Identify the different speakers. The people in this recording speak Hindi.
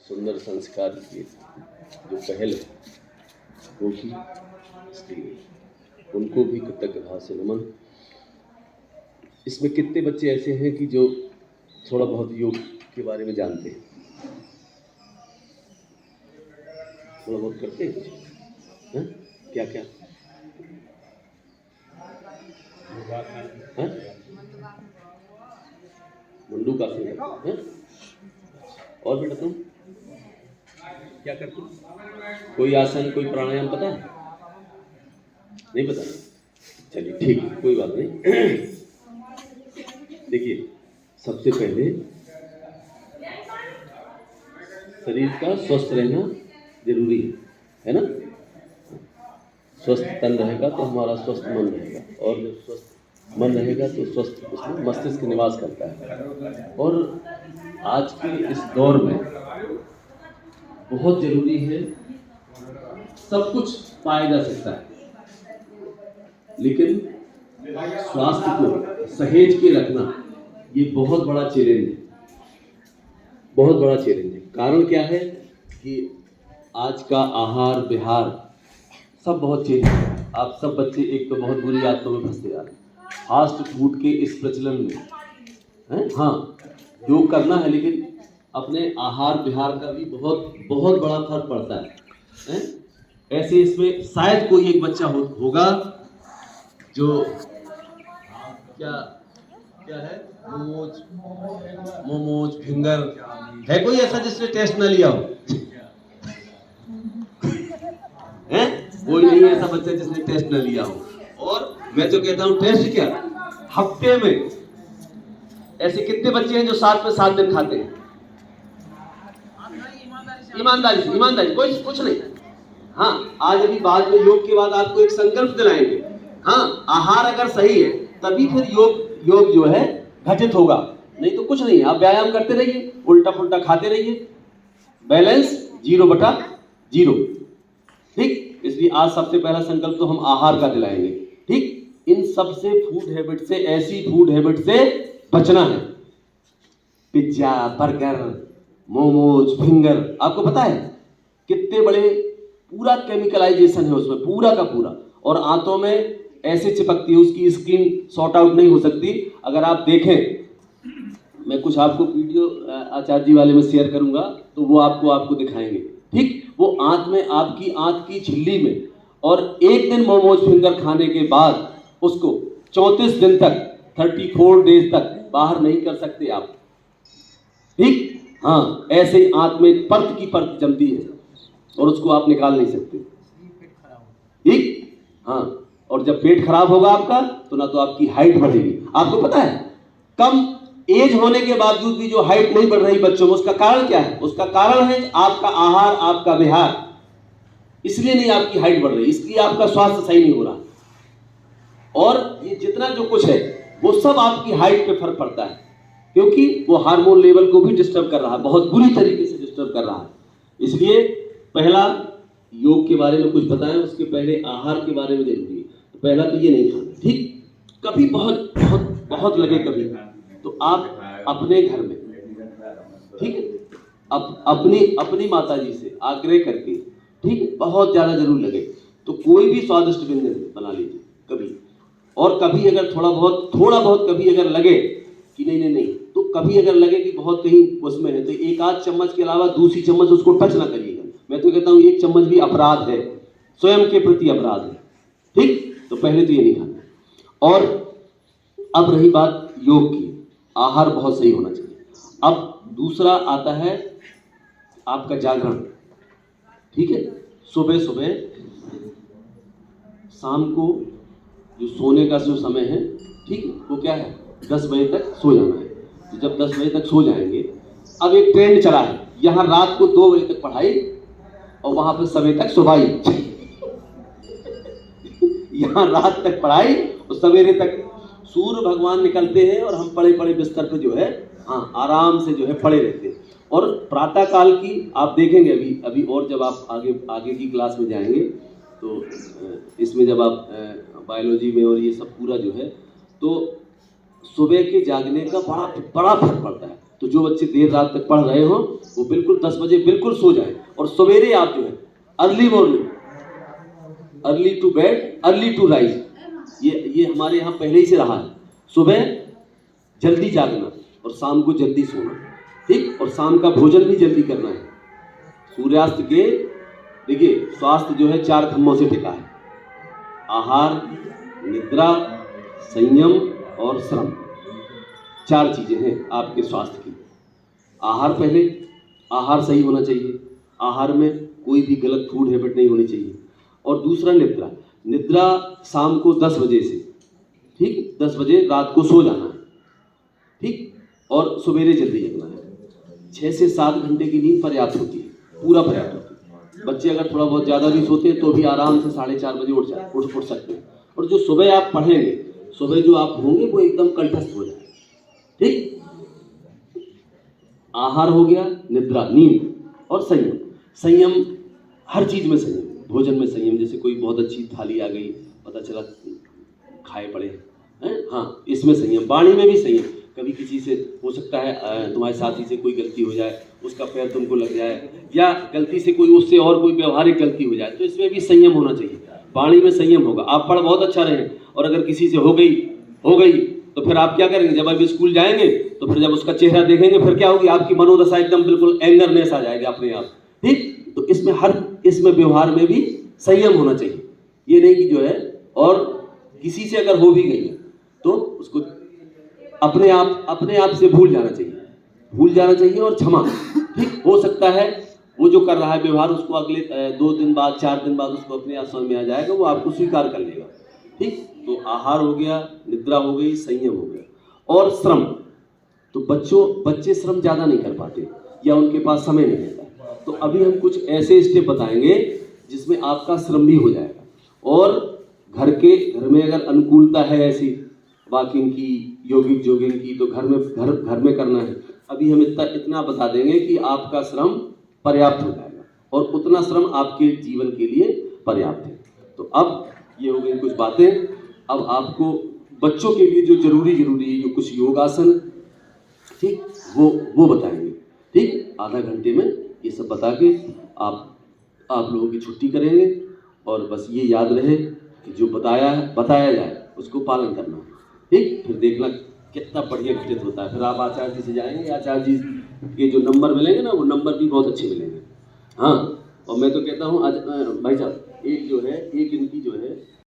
Speaker 1: सुंदर संस्कार की जो पहल है वो की, इसलिए उनको भी कृतज्ञ भाव से नमन। इसमें कितने बच्चे ऐसे हैं कि जो थोड़ा बहुत योग के बारे में जानते हैं, थोड़ा बहुत करते हैं कुछ? हैं? क्या क्या? मंडूकासन हैं? और बेटा तुम क्या करते हो? कोई आसन, कोई प्राणायाम पता है? नहीं पता? चलिए ठीक है, कोई बात नहीं। देखिए, सबसे पहले शरीर का स्वस्थ रहना जरूरी है ना? स्वस्थ तन रहेगा तो हमारा स्वस्थ मन रहेगा, और जब स्वस्थ मन रहेगा तो स्वस्थ उसमें मस्तिष्क निवास करता है। और आज के इस दौर में बहुत जरूरी है, सब कुछ पाया जा सकता है, लेकिन स्वास्थ्य को सहेज के रखना ये बहुत बड़ा चैलेंज है, बहुत बड़ा चैलेंज है। कारण क्या है कि आज का आहार विहार सब बहुत चेंज है। आप सब बच्चे एक तो बहुत बुरी आदतों में फंसते जा रहे हैं, फास्ट फूड के इस प्रचलन में है। हाँ, योग करना है, लेकिन अपने आहार विहार का भी बहुत बहुत बड़ा फर्क पड़ता है? ऐसे इसमें शायद कोई एक बच्चा होगा जो क्या क्या है, मोमोज फिंगर है, कोई ऐसा जिसने टेस्ट ना लिया हो? हैं? कोई नहीं ऐसा बच्चा जिसने टेस्ट ना लिया हो। और मैं तो कहता हूं टेस्ट क्या, हफ्ते में ऐसे कितने बच्चे हैं जो 7 दिन खाते हैं? ईमानदारी कोई कुछ नहीं। हाँ, आज अभी बाद में योग के बाद आपको एक संकल्प दिलाएंगे। हाँ, आहार अगर सही है तभी फिर योग जो है घटित होगा, नहीं तो कुछ नहीं। आप व्यायाम करते रहिए, उल्टा पुल्टा खाते रहिए, बैलेंस 0/0। ठीक, इसलिए आज सबसे पहला संकल्प तो हम आहार का दिलाएंगे। ठीक, इन सब से फूड हैबिट से, ऐसी फूड हैबिट से बचना है। पिज्जा, बर्गर, मोमोज, फिंगर, आपको पता है कितने बड़े पूरा केमिकलाइजेशन है उसमें, पूरा का पूरा, और आंतों में ऐसे चिपकती है, उसकी स्किन सॉर्ट आउट नहीं हो सकती। अगर आप देखें, मैं कुछ आपको वीडियो आचार्य जी वाले में शेयर करूंगा तो वो आपको दिखाएंगे। ठीक, वो आंत में, आपकी आंत की झिल्ली में, और एक दिन मोमोज फिंगर खाने के बाद उसको 34 दिन तक, 34 डेज तक बाहर नहीं कर सकते आप। ठीक, हाँ, ऐसे आंत में परत की परत जमती है और उसको आप निकाल नहीं सकते। ठीक, हाँ, और जब पेट खराब होगा आपका तो ना तो आपकी हाइट बढ़ेगी। आपको पता है कम एज होने के बावजूद भी जो हाइट नहीं बढ़ रही बच्चों में, उसका कारण क्या है? उसका कारण है आपका आहार, आपका विहार। इसलिए नहीं आपकी हाइट बढ़ रही, इसलिए आपका स्वास्थ्य सही नहीं हो रहा। और ये जितना जो कुछ है वो सब आपकी हाइट पे फर्क पड़ता है, क्योंकि वो हार्मोन लेवल को भी डिस्टर्ब कर रहा है, बहुत बुरी तरीके से डिस्टर्ब कर रहा है। इसलिए पहला योग के बारे में कुछ बताएं, उसके पहले आहार के बारे में जरूरी है। तो पहला तो ये नहीं खाना। ठीक, कभी बहुत बहुत बहुत लगे कभी तो आप अपने घर में, ठीक है, अपनी माता जी से आग्रह करके, ठीक है, बहुत ज्यादा जरूर लगे तो कोई भी स्वादिष्ट व्यंजन बना लीजिए कभी। और कभी अगर थोड़ा बहुत कभी अगर लगे कि नहीं, तो कभी अगर लगे कि बहुत कहीं उसमें है तो 1 आध चम्मच के अलावा दूसरी चम्मच उसको टच ना करिएगा। मैं तो कहता हूँ 1 चम्मच भी अपराध है, स्वयं के प्रति अपराध है। ठीक, तो पहले तो ये नहीं खाना। और अब रही बात योग की, आहार बहुत सही होना चाहिए। अब दूसरा आता है आपका जागरण। ठीक है, सुबह शाम को जो सोने का जो समय है, ठीक है, वो क्या है, 10 बजे तक सो जाना है। तो जब 10 बजे तक सो जाएंगे, अब एक ट्रेंड चला है, यहाँ रात को 2 बजे तक पढ़ाई और वहां पर सवेरे तक सुबाई। यहाँ रात तक पढ़ाई और सवेरे तक सूर्य भगवान निकलते हैं और हम पड़े बिस्तर पे जो है, हाँ, आराम से जो है पड़े रहते हैं। और प्रातः काल की आप देखेंगे अभी और जब आप आगे की क्लास में जाएंगे तो इसमें जब आप बायोलॉजी में और ये सब पूरा जो है, तो सुबह के जागने का बड़ा फर्क पड़ता है। तो तो जो बच्चे देर रात तक पढ़ रहे हो वो बिल्कुल 10 बजे बिल्कुल सो जाए, और सवेरे आप जो है early morning, early to bed early to rise, ये हमारे यहाँ पहले ही से रहा है। सुबह जल्दी जागना और शाम को जल्दी सोना, ठीक, और शाम का भोजन भी जल्दी करना है। सूर्यास्त के देखिए स्वास्थ्य जो है 4 खंभों से टिका है: आहार, निद्रा, संयम और श्रम। 4 चीजें हैं आपके स्वास्थ्य की। आहार पहले, आहार सही होना चाहिए, आहार में कोई भी गलत फूड हैबिट नहीं होनी चाहिए। और दूसरा निद्रा, निद्रा शाम को 10 बजे से, ठीक, 10 बजे रात को सो जाना है, ठीक, और सवेरे जल्दी जगना है। 6 से 7 घंटे की नींद पर्याप्त होती है, पूरा पर्याप्त होती है। बच्चे अगर थोड़ा बहुत ज़्यादा भी सोते हैं तो भी आराम से 4:30 बजे उठ सकते हैं। और जो सुबह आप पढ़ेंगे, सुबह जो आप होंगे वो एकदम कंठस्थ हो जाएगा, ठीक। आहार हो गया, निद्रा, नींद और संयम। संयम हर चीज में संयम, भोजन में संयम, जैसे कोई बहुत अच्छी थाली आ गई, पता चला खाए पड़े हैं, हाँ, इसमें संयम। वाणी में भी संयम, कभी किसी से हो सकता है तुम्हारे साथी से कोई गलती हो जाए, उसका पैर तुमको लग जाए, या गलती से कोई उससे और कोई व्यवहारिक गलती हो जाए, तो इसमें भी संयम होना चाहिए। वाणी में संयम होगा। आप पढ़ बहुत अच्छा रहे और अगर किसी से हो गई तो फिर आप क्या करेंगे? जब आप स्कूल जाएंगे तो फिर जब उसका चेहरा देखेंगे फिर क्या होगी? आपकी मनोदशा एकदम बिल्कुल एंगरनेस आ जाएगी अपने आप, ठीक। तो इसमें व्यवहार में भी संयम होना चाहिए। ये नहीं कि जो है, और किसी से अगर हो भी गई है तो उसको अपने आप से भूल जाना चाहिए और क्षमा, ठीक। हो सकता है वो जो कर रहा है व्यवहार, उसको अगले 2 दिन बाद, 4 दिन बाद उसको अपने आप समझ में आ जाएगा, वो आपको स्वीकार कर लेगा, ठीक। तो आहार हो गया, निद्रा हो गई, संयम हो गया। और श्रम, तो बच्चे श्रम ज़्यादा नहीं कर पाते या उनके पास समय नहीं रहता, तो अभी हम कुछ ऐसे स्टेप बताएंगे जिसमें आपका श्रम भी हो जाएगा। और घर में अगर अनुकूलता है ऐसी वॉकिंग की, जॉगिंग की, तो घर में करना है। अभी हम इतना बता देंगे कि आपका श्रम पर्याप्त हो जाएगा और उतना श्रम आपके जीवन के लिए पर्याप्त है। तो अब ये हो गई कुछ बातें। अब आपको बच्चों के लिए जो जरूरी है, जो कुछ योगासन, ठीक, वो बताएंगे, ठीक। आधा घंटे में ये सब बता के आप लोगों की छुट्टी करेंगे। और बस ये याद रहे कि जो बताया जाए उसको पालन करना, ठीक। फिर देखना कितना बढ़िया घटित होता है। फिर आप आचार्य जी से जाएंगे, आचार्य जी के जो नंबर मिलेंगे ना, वो नंबर भी बहुत अच्छे मिलेंगे, हाँ। और मैं तो कहता हूँ आज भाई साहब, एक इनकी जो है